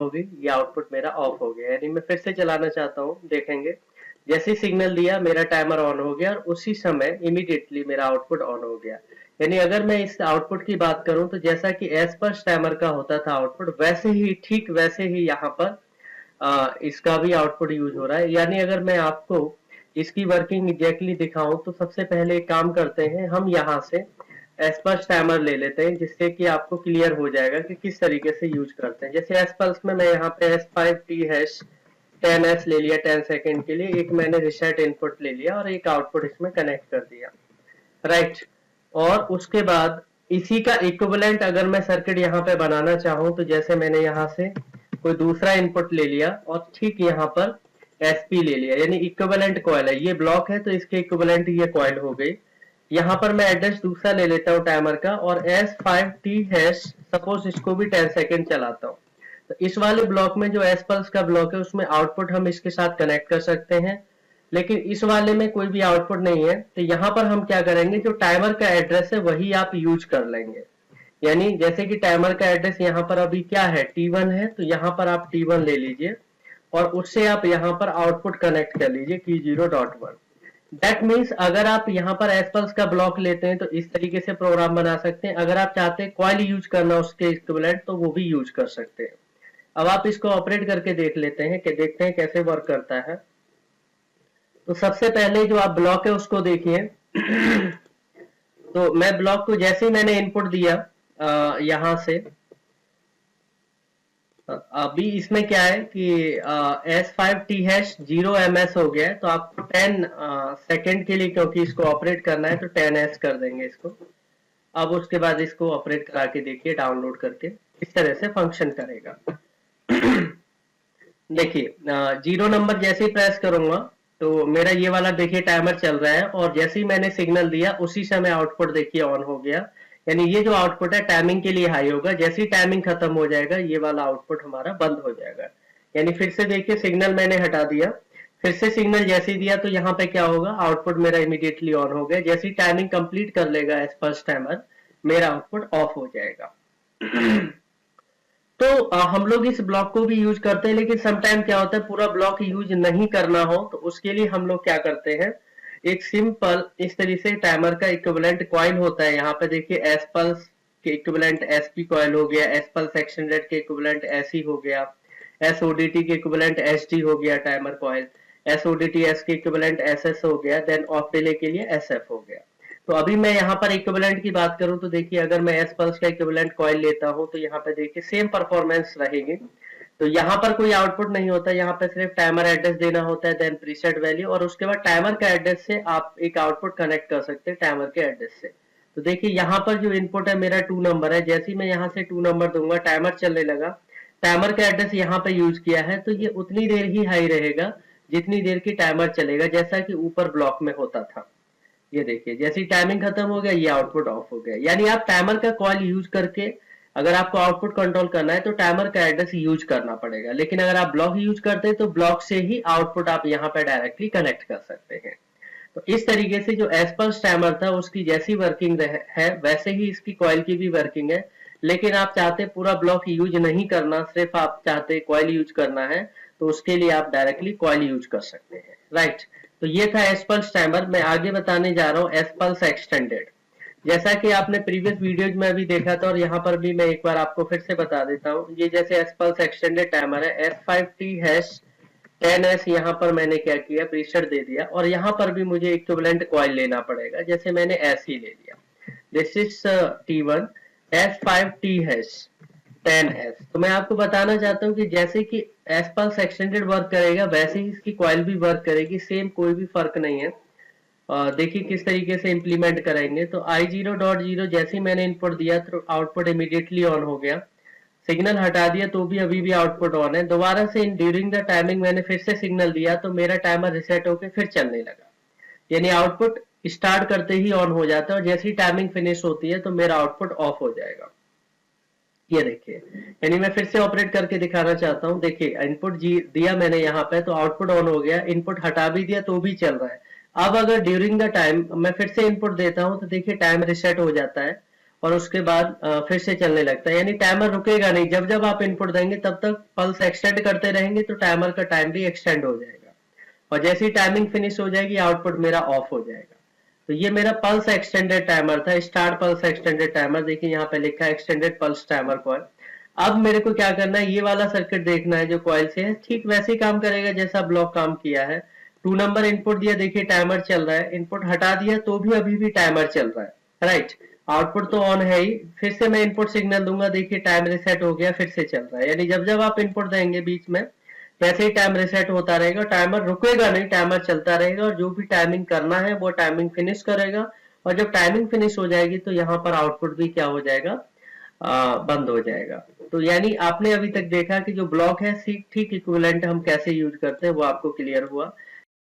हो गई, ये आउटपुट मेरा ऑफ हो गया। यानी मैं फिर से चलाना चाहता हूँ, देखेंगे जैसे सिग्नल दिया मेरा टाइमर ऑन हो गया और उसी समय इमीडिएटली मेरा आउटपुट ऑन हो गया। यानी अगर मैं इस आउटपुट की बात करूं तो जैसा कि एज पर टाइमर का होता था आउटपुट, वैसे ही ठीक वैसे ही यहाँ पर इसका भी आउटपुट यूज हो रहा है। यानी अगर मैं आपको इसकी वर्किंग एग्जैक्टली दिखाऊं तो सबसे पहले एक काम करते हैं, हम यहाँ से एस्पर्स टाइमर ले लेते हैं जिससे कि आपको क्लियर हो जाएगा कि किस तरीके से यूज करते हैं। जैसे एस्पर्स में मैं यहाँ पे S5T हैश 10S ले लिया 10 सेकेंड के लिए, एक मैंने रिसेट इनपुट ले लिया और एक आउटपुट इसमें कनेक्ट कर दिया, राइट। और उसके बाद इसी का इक्विवेलेंट अगर मैं सर्किट यहाँ पे बनाना चाहूँ तो जैसे मैंने यहाँ से कोई दूसरा इनपुट ले लिया और ठीक यहाँ पर SP ले लिया, यानी इक्विवेलेंट कॉइल है, ये ब्लॉक है तो इसके इक्विवेलेंट ये कॉइल हो गई। यहाँ पर मैं एड्रेस दूसरा ले लेता हूँ टाइमर का और S5T हैश सपोज इसको भी 10 सेकेंड चलाता हूँ। तो इस वाले ब्लॉक में जो S पल्स का ब्लॉक है उसमें आउटपुट हम इसके साथ कनेक्ट कर सकते हैं, लेकिन इस वाले में कोई भी आउटपुट नहीं है। तो यहाँ पर हम क्या करेंगे, जो टाइमर का एड्रेस है वही आप यूज कर लेंगे। यानी जैसे कि टाइमर का एड्रेस यहाँ पर अभी क्या है, T1 है, तो यहाँ पर आप T1 ले लीजिए और उससे आप यहाँ पर आउटपुट कनेक्ट कर लीजिए T0.1। दैट मीन्स अगर आप यहाँ पर एसपल्स का ब्लॉक लेते हैं तो इस तरीके से प्रोग्राम बना सकते हैं। अगर आप चाहते हैं कॉइल यूज करना उसके इक्विवेलेंट तो वो भी यूज कर सकते हैं। अब आप इसको ऑपरेट करके देख लेते हैं कि देखते हैं कैसे वर्क करता है। तो सबसे पहले जो आप ब्लॉक है उसको देखिए। तो मैं ब्लॉक को जैसे ही मैंने इनपुट दिया यहां से, अभी इसमें क्या है कि S5T हैश 0MS हो गया है, तो आपको 10 सेकेंड के लिए क्योंकि इसको ऑपरेट करना है तो 10S कर देंगे इसको। अब उसके बाद इसको ऑपरेट करा के देखिए डाउनलोड करके इस तरह से फंक्शन करेगा। देखिए 0 नंबर जैसे ही प्रेस करूंगा तो मेरा ये वाला देखिए टाइमर चल रहा है और जैसे ही मैंने सिग्नल दिया उसी समय आउटपुट देखिए ऑन हो गया। यानी ये जो आउटपुट है टाइमिंग के लिए हाई होगा, जैसे ही टाइमिंग खत्म हो जाएगा ये वाला आउटपुट हमारा बंद हो जाएगा। यानी फिर से देखिए सिग्नल मैंने हटा दिया, फिर से सिग्नल जैसे ही दिया तो यहाँ पे क्या होगा, आउटपुट मेरा इमीडिएटली ऑन हो गया। जैसे ही टाइमिंग कंप्लीट कर लेगा एज फर्स्ट टाइमर मेरा आउटपुट ऑफ हो जाएगा। तो हम लोग इस ब्लॉक को भी यूज करते हैं, लेकिन समटाइम क्या होता है पूरा ब्लॉक यूज नहीं करना हो तो उसके लिए हम लोग क्या करते हैं, एक सिंपल इस तरीके से टाइमर का इक्विवेलेंट कॉइल होता है। यहाँ पे देखिए एस पल्स के इक्विवेलेंट SP कॉइल हो गया, एस पल्स एक्सटेंडेड के इक्विवेलेंट SE हो गया, SODT के इक्विवेलेंट SD हो गया टाइमर कॉइल, SODTS के इक्विवेलेंट SS हो गया, देन ऑफ डिले के लिए SF हो गया। तो अभी मैं यहाँ पर इक्विवेलेंट की बात करूं तो देखिए अगर मैं एस पल्स का इक्विवेलेंट कॉइल लेता हूं तो यहाँ पे देखिए सेम परफॉर्मेंस रहेगी। तो यहाँ पर कोई आउटपुट नहीं होता, यहाँ पे सिर्फ टाइमर एड्रेस देना होता है, देन प्रीसेट वैल्यू, और उसके बाद टाइमर का एड्रेस से आप एक आउटपुट कनेक्ट कर सकते हैं टाइमर के एड्रेस से। तो देखिए यहाँ पर जो इनपुट है मेरा 2 नंबर है, जैसे ही मैं यहाँ से 2 नंबर दूंगा टाइमर चलने लगा, टाइमर का एड्रेस यहाँ पे यूज किया है तो ये उतनी देर ही हाई रहेगा जितनी देर की टाइमर चलेगा, जैसा कि ऊपर ब्लॉक में होता था। ये देखिए जैसे ही टाइमिंग खत्म हो गया ये आउटपुट ऑफ हो गया। यानी आप टाइमर का कॉइल यूज करके अगर आपको आउटपुट कंट्रोल करना है तो टाइमर का एड्रेस यूज करना पड़ेगा, लेकिन अगर आप ब्लॉक यूज करते हैं तो ब्लॉक से ही आउटपुट आप यहाँ पे डायरेक्टली कनेक्ट कर सकते हैं। तो इस तरीके से जो एसपल्स टाइमर था उसकी जैसी वर्किंग है वैसे ही इसकी कॉइल की भी वर्किंग है। लेकिन आप चाहते पूरा ब्लॉक यूज नहीं करना, सिर्फ आप चाहते कॉइल यूज करना है तो उसके लिए आप डायरेक्टली कॉइल यूज कर सकते हैं, राइट। तो ये था एसपल्स टाइमर। मैं आगे बताने जा रहा हूँ एसपल्स एक्सटेंडेड। जैसा कि आपने प्रीवियस वीडियोज में भी देखा था और यहाँ पर भी मैं एक बार आपको फिर से बता देता हूँ, ये जैसे एसपल्स एक्सटेंडेड टाइमर है S5T हैश 10S, यहाँ पर मैंने क्या किया प्रीसेट दे दिया और यहाँ पर भी मुझे इक्विवेलेंट कॉइल लेना पड़ेगा, जैसे मैंने ऐसे ही ले लिया। This is T1 S5T hash 10S। तो मैं आपको बताना चाहता हूँ कि जैसे कि एसपल्स एक्सटेंडेड वर्क करेगा वैसे ही इसकी कॉइल भी वर्क करेगी, सेम कोई भी फर्क नहीं है। देखिए किस तरीके से इंप्लीमेंट करेंगे। तो I0.0 जैसे ही मैंने इनपुट दिया तो आउटपुट इमीडिएटली ऑन हो गया, सिग्नल हटा दिया तो भी अभी भी आउटपुट ऑन है। दोबारा से ड्यूरिंग द टाइमिंग मैंने फिर से सिग्नल दिया तो मेरा टाइमर रिसेट होकर फिर चलने लगा। यानी आउटपुट स्टार्ट करते ही ऑन हो जाता है और जैसी टाइमिंग फिनिश होती है तो मेरा आउटपुट ऑफ हो जाएगा। ये देखिए, यानी मैं फिर से ऑपरेट करके दिखाना चाहता हूँ। देखिए इनपुट दिया मैंने यहाँ पे तो आउटपुट ऑन हो गया, इनपुट हटा भी दिया तो भी चल रहा है। अब अगर ड्यूरिंग द टाइम मैं फिर से इनपुट देता हूँ तो देखिए टाइम रिसेट हो जाता है और उसके बाद फिर से चलने लगता है, यानी टाइमर रुकेगा नहीं। जब जब आप इनपुट देंगे तब तक पल्स एक्सटेंड करते रहेंगे तो टाइमर का टाइम भी एक्सटेंड हो जाएगा, और जैसे ही टाइमिंग फिनिश हो जाएगी आउटपुट मेरा ऑफ हो जाएगा। तो ये मेरा पल्स एक्सटेंडेड टाइमर था, स्टार्ट पल्स एक्सटेंडेड टाइमर। देखिए यहाँ पे लिखा है एक्सटेंडेड पल्स टाइमर कॉइल। अब मेरे को क्या करना है, ये वाला सर्किट देखना है जो कॉइल से है, ठीक वैसे ही काम करेगा जैसा ब्लॉक काम किया है। 2 नंबर इनपुट दिया, देखिए टाइमर चल रहा है, इनपुट हटा दिया तो भी अभी भी टाइमर चल रहा है, राइट। आउटपुट तो ऑन है ही, फिर से मैं इनपुट सिग्नल दूंगा, देखिए टाइम रिसेट हो गया, फिर से चल रहा है। यानी जब जब आप इनपुट देंगे बीच में वैसे ही टाइम रिसेट होता रहेगा, टाइमर रुकेगा नहीं, टाइमर चलता रहेगा, और जो भी टाइमिंग करना है वो टाइमिंग फिनिश करेगा। और जब टाइमिंग फिनिश हो जाएगी तो यहाँ पर आउटपुट भी क्या हो जाएगा, बंद हो जाएगा। तो यानी आपने अभी तक देखा कि जो ब्लॉक है ठीक इक्विवेलेंट हम कैसे यूज करते हैं वो आपको क्लियर हुआ।